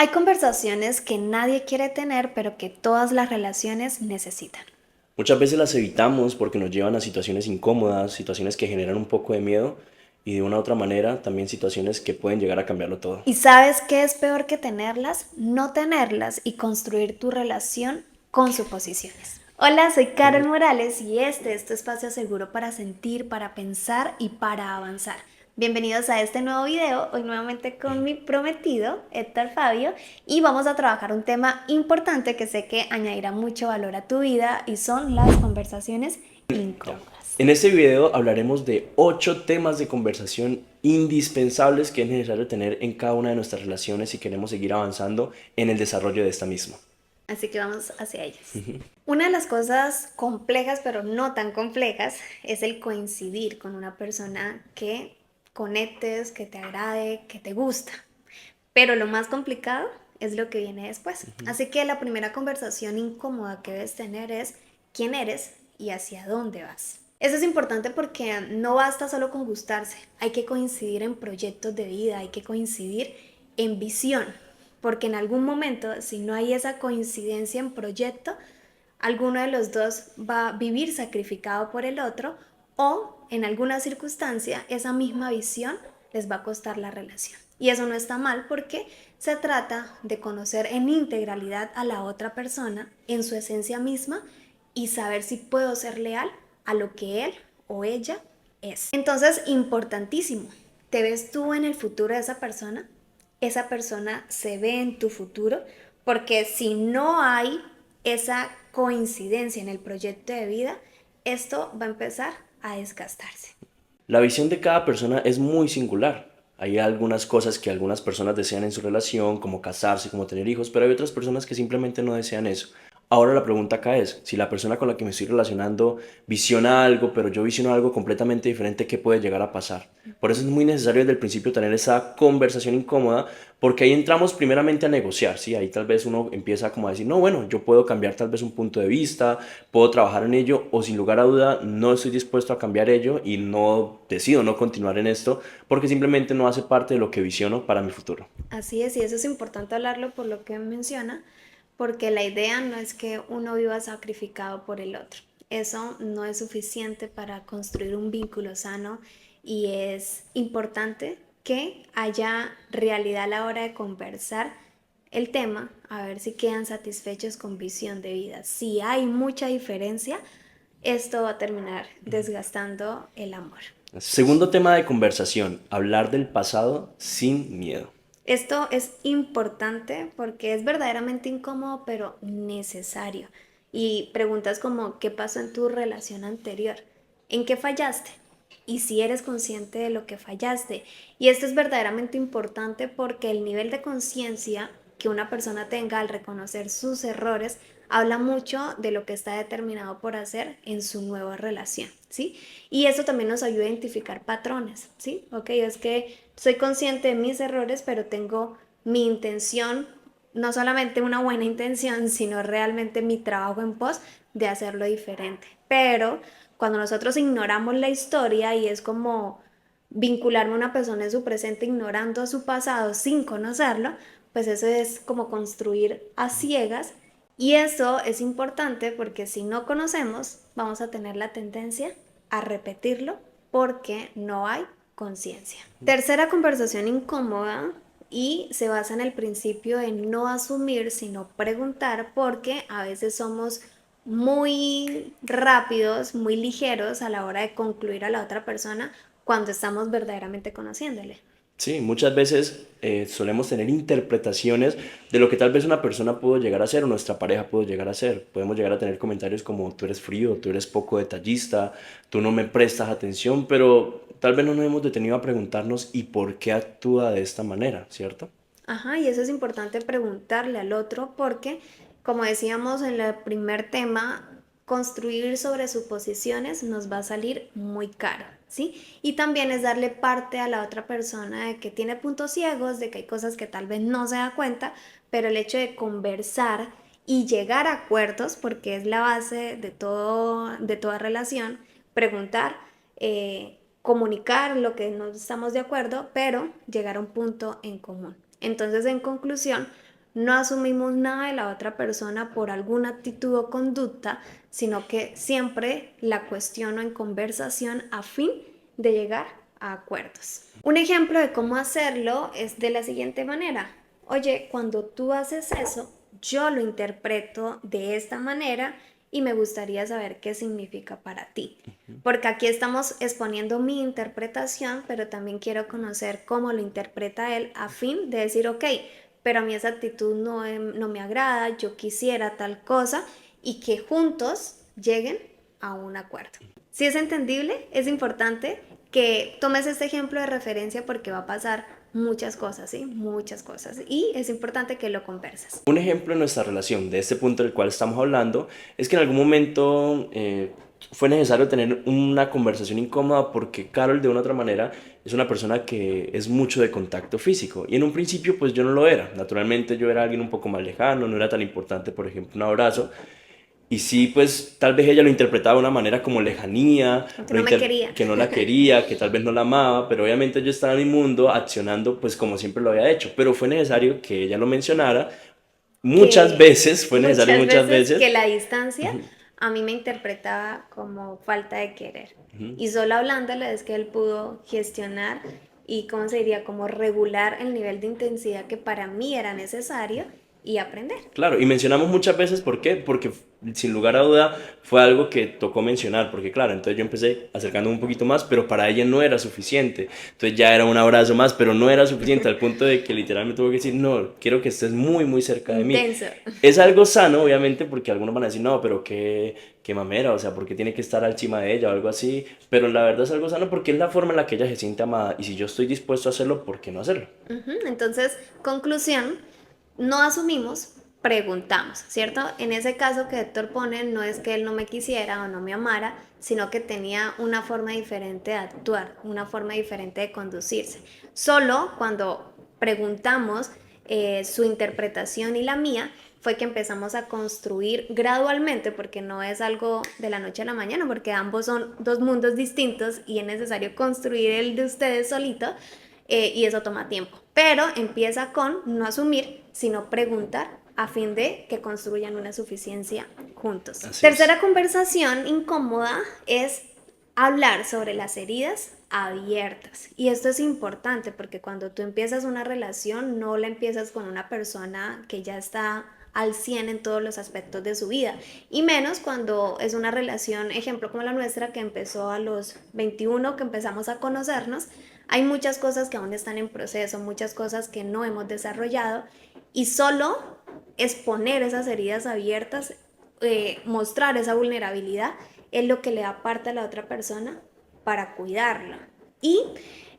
Hay conversaciones que nadie quiere tener, pero que todas las relaciones necesitan. Muchas veces las evitamos porque nos llevan a situaciones incómodas, situaciones que generan un poco de miedo y de una u otra manera también situaciones que pueden llegar a cambiarlo todo. ¿Y sabes qué es peor que tenerlas? No tenerlas y construir tu relación con suposiciones. Hola, soy Karen Morales y este es tu espacio seguro para sentir, para pensar y para avanzar. Bienvenidos a este nuevo video, hoy nuevamente con mi prometido, Héctor Fabio, y vamos a trabajar un tema importante que sé que añadirá mucho valor a tu vida y son las conversaciones Ya. incómodas. En este video hablaremos de 8 temas de conversación indispensables que es necesario tener en cada una de nuestras relaciones si queremos seguir avanzando en el desarrollo de esta misma. Así que vamos hacia ellas. Una de las cosas complejas, pero no tan complejas, es el coincidir con una persona que conectes, que te agrade, que te gusta. Pero lo más complicado es lo que viene después. Así que la primera conversación incómoda que debes tener es quién eres y hacia dónde vas. Eso es importante porque no basta solo con gustarse, hay que coincidir en proyectos de vida, hay que coincidir en visión, porque en algún momento, si no hay esa coincidencia en proyecto, alguno de los dos va a vivir sacrificado por el otro o en alguna circunstancia esa misma visión les va a costar la relación. Y eso no está mal porque se trata de conocer en integralidad a la otra persona, en su esencia misma, y saber si puedo ser leal a lo que él o ella es. Entonces, importantísimo, ¿te ves tú en el futuro de esa persona? ¿Esa persona se ve en tu futuro? Porque si no hay esa coincidencia en el proyecto de vida, esto va a empezar a desgastarse. La visión de cada persona es muy singular. Hay algunas cosas que algunas personas desean en su relación, como casarse, como tener hijos, pero hay otras personas que simplemente no desean eso. Ahora la pregunta acá es, si la persona con la que me estoy relacionando visiona algo, pero yo visiono algo completamente diferente, ¿qué puede llegar a pasar? Por eso es muy necesario desde el principio tener esa conversación incómoda, porque ahí entramos primeramente a negociar, ¿sí? Ahí tal vez uno empieza como a decir, no, bueno, yo puedo cambiar tal vez un punto de vista, puedo trabajar en ello, o sin lugar a duda no estoy dispuesto a cambiar ello y no decido no continuar en esto, porque simplemente no hace parte de lo que visiono para mi futuro. Así es, y eso es importante hablarlo por lo que menciona, porque la idea no es que uno viva sacrificado por el otro. Eso no es suficiente para construir un vínculo sano y es importante que haya realidad a la hora de conversar el tema, a ver si quedan satisfechos con visión de vida. Si hay mucha diferencia, esto va a terminar desgastando el amor. Segundo tema de conversación, hablar del pasado sin miedo. Esto es importante porque es verdaderamente incómodo, pero necesario. Y preguntas como, ¿qué pasó en tu relación anterior? ¿En qué fallaste? Y si eres consciente de lo que fallaste. Y esto es verdaderamente importante porque el nivel de conciencia que una persona tenga al reconocer sus errores habla mucho de lo que está determinado por hacer en su nueva relación, ¿sí? Y eso también nos ayuda a identificar patrones, ¿sí? Ok, es que soy consciente de mis errores, pero tengo mi intención, no solamente una buena intención, sino realmente mi trabajo en pos de hacerlo diferente. Pero cuando nosotros ignoramos la historia y es como vincularme a una persona en su presente ignorando su pasado sin conocerlo, pues eso es como construir a ciegas y eso es importante porque si no conocemos, vamos a tener la tendencia a repetirlo porque no hay conciencia. Tercera conversación incómoda y se basa en el principio de no asumir, sino preguntar porque a veces somos muy rápidos, muy ligeros a la hora de concluir a la otra persona cuando estamos verdaderamente conociéndole. Sí, muchas veces solemos tener interpretaciones de lo que tal vez una persona pudo llegar a ser o nuestra pareja pudo llegar a ser. Podemos llegar a tener comentarios como tú eres frío, tú eres poco detallista, tú no me prestas atención, pero tal vez no nos hemos detenido a preguntarnos y por qué actúa de esta manera, ¿cierto? Ajá, y eso es importante preguntarle al otro porque, como decíamos en el primer tema, construir sobre suposiciones nos va a salir muy caro, ¿sí? Y también es darle parte a la otra persona de que tiene puntos ciegos, de que hay cosas que tal vez no se da cuenta, pero el hecho de conversar y llegar a acuerdos, porque es la base de toda relación, preguntar, comunicar lo que no estamos de acuerdo, pero llegar a un punto en común. Entonces, en conclusión, no asumimos nada de la otra persona por alguna actitud o conducta, sino que siempre la cuestiono en conversación a fin de llegar a acuerdos. Un ejemplo de cómo hacerlo es de la siguiente manera. Oye, cuando tú haces eso, yo lo interpreto de esta manera y me gustaría saber qué significa para ti. Porque aquí estamos exponiendo mi interpretación, pero también quiero conocer cómo lo interpreta él a fin de decir, ok, pero a mí esa actitud no me agrada, yo quisiera tal cosa y que juntos lleguen a un acuerdo. Si es entendible, es importante que tomes este ejemplo de referencia porque va a pasar muchas cosas, ¿sí? Muchas cosas. Y es importante que lo converses. Un ejemplo de nuestra relación, de este punto del cual estamos hablando, es que en algún momento fue necesario tener una conversación incómoda porque Carol de una u otra manera es una persona que es mucho de contacto físico y en un principio pues yo no lo era. Naturalmente yo era alguien un poco más lejano, no era tan importante por ejemplo un abrazo. Y sí, pues tal vez ella lo interpretaba de una manera como lejanía, Que no me quería. que no la quería, que tal vez no la amaba, pero obviamente yo estaba en mi mundo accionando pues como siempre lo había hecho. Pero fue necesario que ella lo mencionara muchas Que veces, fue necesario muchas muchas veces veces. que la distancia a mí me interpretaba como falta de querer. Y solo hablándole es que él pudo gestionar y, ¿cómo se diría? Como regular el nivel de intensidad que para mí era necesario y aprender. Claro, y mencionamos muchas veces por qué, porque sin lugar a duda fue algo que tocó mencionar, porque claro, entonces yo empecé acercándome un poquito más, pero para ella no era suficiente, entonces ya era un abrazo más, pero no era suficiente al punto de que literalmente tuvo que decir, no, quiero que estés muy, muy cerca de mí. Intenso. Es algo sano, obviamente, porque algunos van a decir, no, pero qué mamera, o sea, porque tiene que estar encima de ella o algo así, pero la verdad es algo sano porque es la forma en la que ella se siente amada, y si yo estoy dispuesto a hacerlo, ¿por qué no hacerlo? Entonces, conclusión, no asumimos, preguntamos, ¿cierto? En ese caso que Héctor pone, no es que él no me quisiera o no me amara, sino que tenía una forma diferente de actuar, una forma diferente de conducirse. Solo cuando preguntamos su interpretación y la mía, fue que empezamos a construir gradualmente, porque no es algo de la noche a la mañana, porque ambos son dos mundos distintos y es necesario construir el de ustedes solito, y eso toma tiempo. Pero empieza con no asumir, sino preguntar a fin de que construyan una suficiencia juntos. Así es. Tercera conversación incómoda es hablar sobre las heridas abiertas. Y esto es importante porque cuando tú empiezas una relación, no la empiezas con una persona que ya está al 100 en todos los aspectos de su vida. Y menos cuando es una relación, ejemplo como la nuestra, que empezó a los 21, que empezamos a conocernos. Hay muchas cosas que aún están en proceso, muchas cosas que no hemos desarrollado y solo exponer esas heridas abiertas, mostrar esa vulnerabilidad, es lo que le da parte a la otra persona para cuidarla. Y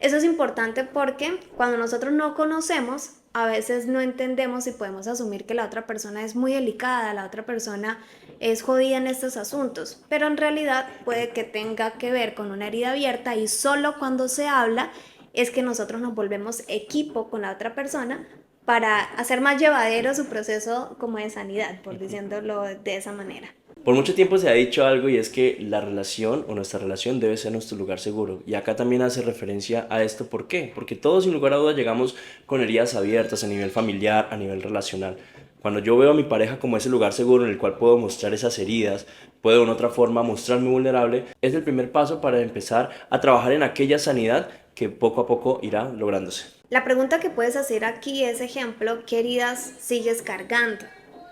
eso es importante porque cuando nosotros no conocemos, a veces no entendemos y podemos asumir que la otra persona es muy delicada, la otra persona es jodida en estos asuntos, pero en realidad puede que tenga que ver con una herida abierta y solo cuando se habla es que nosotros nos volvemos equipo con la otra persona para hacer más llevadero su proceso como de sanidad, por diciéndolo de esa manera. Por mucho tiempo se ha dicho algo y es que la relación o nuestra relación debe ser nuestro lugar seguro. Y acá también hace referencia a esto. ¿Por qué? Porque todos sin lugar a dudas llegamos con heridas abiertas a nivel familiar, a nivel relacional. Cuando yo veo a mi pareja como ese lugar seguro en el cual puedo mostrar esas heridas, puedo de una otra forma mostrarme vulnerable, es el primer paso para empezar a trabajar en aquella sanidad que poco a poco irá lográndose. La pregunta que puedes hacer aquí es, ejemplo, ¿qué heridas sigues cargando?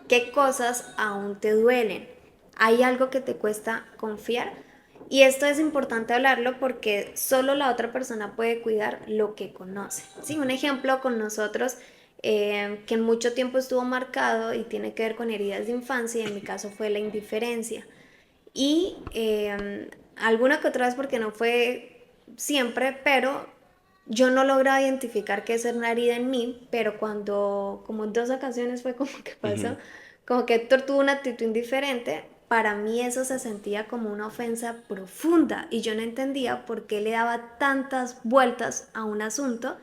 ¿Qué cosas aún te duelen? ¿Hay algo que te cuesta confiar? Y esto es importante hablarlo porque solo la otra persona puede cuidar lo que conoce. Sí, un ejemplo con nosotros, que en mucho tiempo estuvo marcado y tiene que ver con heridas de infancia, y en mi caso fue la indiferencia. Y alguna que otra vez porque no fue siempre, pero yo no lograba identificar qué es una herida en mí, pero cuando, como en dos ocasiones fue como que pasó, Ujú. como que Héctor tuvo una actitud indiferente, para mí eso se sentía como una ofensa profunda y yo no entendía por qué le daba tantas vueltas a un asunto,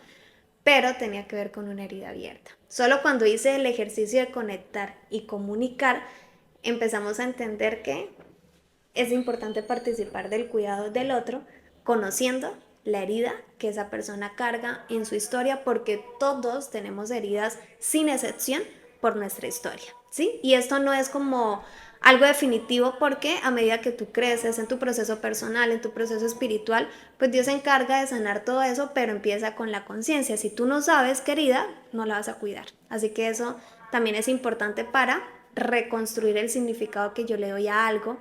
pero tenía que ver con una herida abierta. Solo cuando hice el ejercicio de conectar y comunicar, empezamos a entender que es importante participar del cuidado del otro, conociendo la herida que esa persona carga en su historia, porque todos tenemos heridas sin excepción por nuestra historia, ¿sí? Y esto no es como algo definitivo porque a medida que tú creces en tu proceso personal, en tu proceso espiritual, pues Dios se encarga de sanar todo eso, pero empieza con la conciencia. Si tú no sabes, querida, no la vas a cuidar. Así que eso también es importante para reconstruir el significado que yo le doy a algo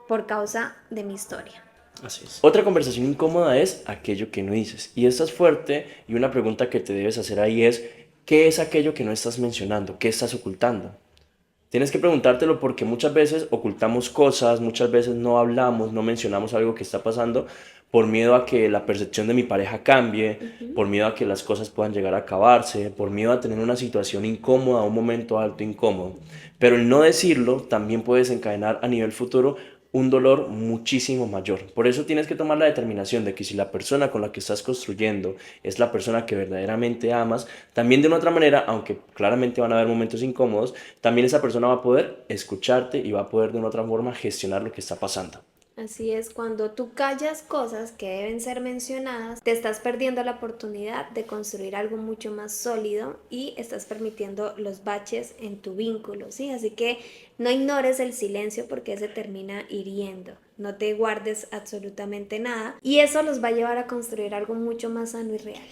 por causa de mi historia. Así es. Otra conversación incómoda es aquello que no dices. Y esta es fuerte y una pregunta que te debes hacer ahí es, ¿qué es aquello que no estás mencionando? ¿Qué estás ocultando? Tienes que preguntártelo porque muchas veces ocultamos cosas, muchas veces no hablamos, no mencionamos algo que está pasando por miedo a que la percepción de mi pareja cambie, por miedo a que las cosas puedan llegar a acabarse, por miedo a tener una situación incómoda, un momento alto incómodo. Pero el no decirlo también puede desencadenar a nivel futuro un dolor muchísimo mayor. Por eso tienes que tomar la determinación de que si la persona con la que estás construyendo es la persona que verdaderamente amas, también de una otra manera, aunque claramente van a haber momentos incómodos, también esa persona va a poder escucharte y va a poder de una otra forma gestionar lo que está pasando. Así es, cuando tú callas cosas que deben ser mencionadas, te estás perdiendo la oportunidad de construir algo mucho más sólido y estás permitiendo los baches en tu vínculo, ¿sí? Así que no ignores el silencio porque se termina hiriendo. No te guardes absolutamente nada y eso los va a llevar a construir algo mucho más sano y real.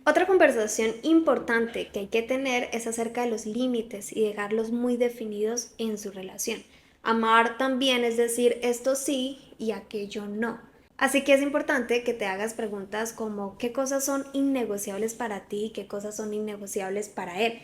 Otra conversación importante que hay que tener es acerca de los límites y dejarlos muy definidos en su relación. Amar también es decir esto sí y aquello no. Así que es importante que te hagas preguntas como qué cosas son innegociables para ti y qué cosas son innegociables para él.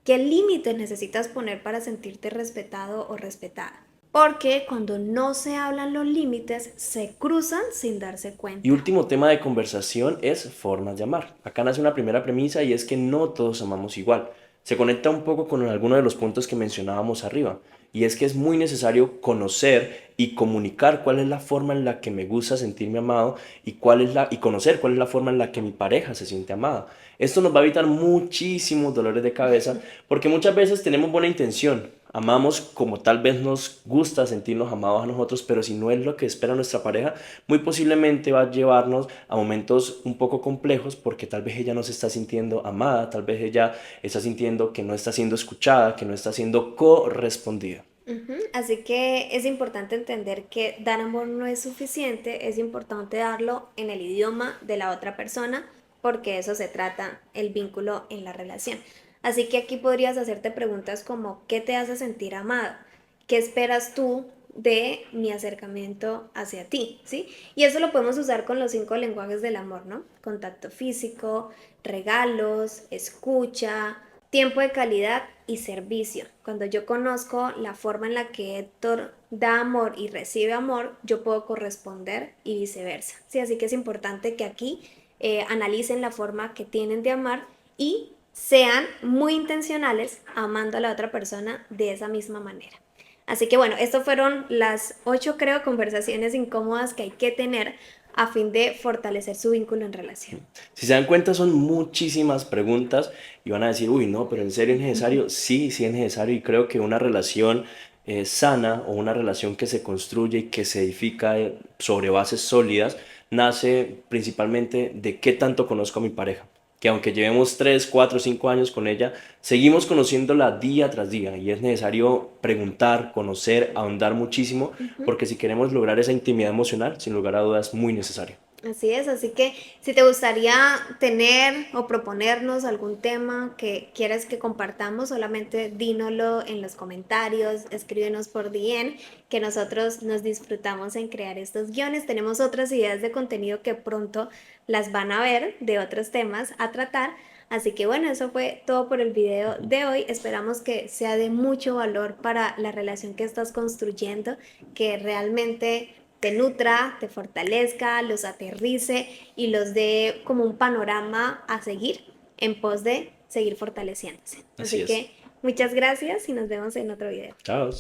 ¿Qué límites necesitas poner para sentirte respetado o respetada? Porque cuando no se hablan los límites, se cruzan sin darse Y cuenta. último tema de conversación es formas de amar. Acá nace una primera premisa y es que no todos amamos igual. Se conecta un poco con alguno de los puntos que mencionábamos arriba. Y es que es muy necesario conocer y comunicar cuál es la forma en la que me gusta sentirme amado y conocer cuál es la forma en la que mi pareja se siente amada. Esto nos va a evitar muchísimos dolores de cabeza porque muchas veces tenemos buena intención, amamos como tal vez nos gusta sentirnos amados a nosotros, pero si no es lo que espera nuestra pareja, muy posiblemente va a llevarnos a momentos un poco complejos porque tal vez ella no se está sintiendo amada, tal vez ella está sintiendo que no está siendo escuchada, que no está siendo correspondida. Ujú. Así que es importante entender que dar amor no es suficiente, es importante darlo en el idioma de la otra persona, porque de eso se trata el vínculo en la relación. Así que aquí podrías hacerte preguntas como ¿qué te hace sentir amado? ¿Qué esperas tú de mi acercamiento hacia ti? ¿Sí? Y eso lo podemos usar con los 5 lenguajes del amor, ¿no? Contacto físico, regalos, escucha, tiempo de calidad y servicio. Cuando yo conozco la forma en la que Héctor da amor y recibe amor, yo puedo corresponder y viceversa. Sí, así que es importante que aquí analicen la forma que tienen de amar y sean muy intencionales amando a la otra persona de esa misma manera. Así que bueno, estas fueron las 8, creo, conversaciones incómodas que hay que tener a fin de fortalecer su vínculo en relación. Si se dan cuenta, son muchísimas preguntas y van a decir, uy, no, pero ¿en serio es necesario? Sí, sí es necesario y creo que una relación sana o una relación que se construye y que se edifica sobre bases sólidas nace principalmente de qué tanto conozco a mi pareja. Que aunque llevemos 3 4 5 años con ella, seguimos conociéndola día tras día y es necesario preguntar, conocer, ahondar muchísimo, porque si queremos lograr esa intimidad emocional, sin lugar a dudas, es muy necesario. Así es, así que si te gustaría tener o proponernos algún tema que quieras que compartamos, solamente dínoslo en los comentarios, escríbenos por DM, que nosotros nos disfrutamos en crear estos guiones. Tenemos otras ideas de contenido que pronto las van a ver de otros temas a tratar. Así que bueno, eso fue todo por el video de hoy. Esperamos que sea de mucho valor para la relación que estás construyendo, que realmente te nutra, te fortalezca, los aterrice y los dé como un panorama a seguir en pos de seguir fortaleciéndose. Así Así es. que muchas gracias y nos vemos en otro video. Chao.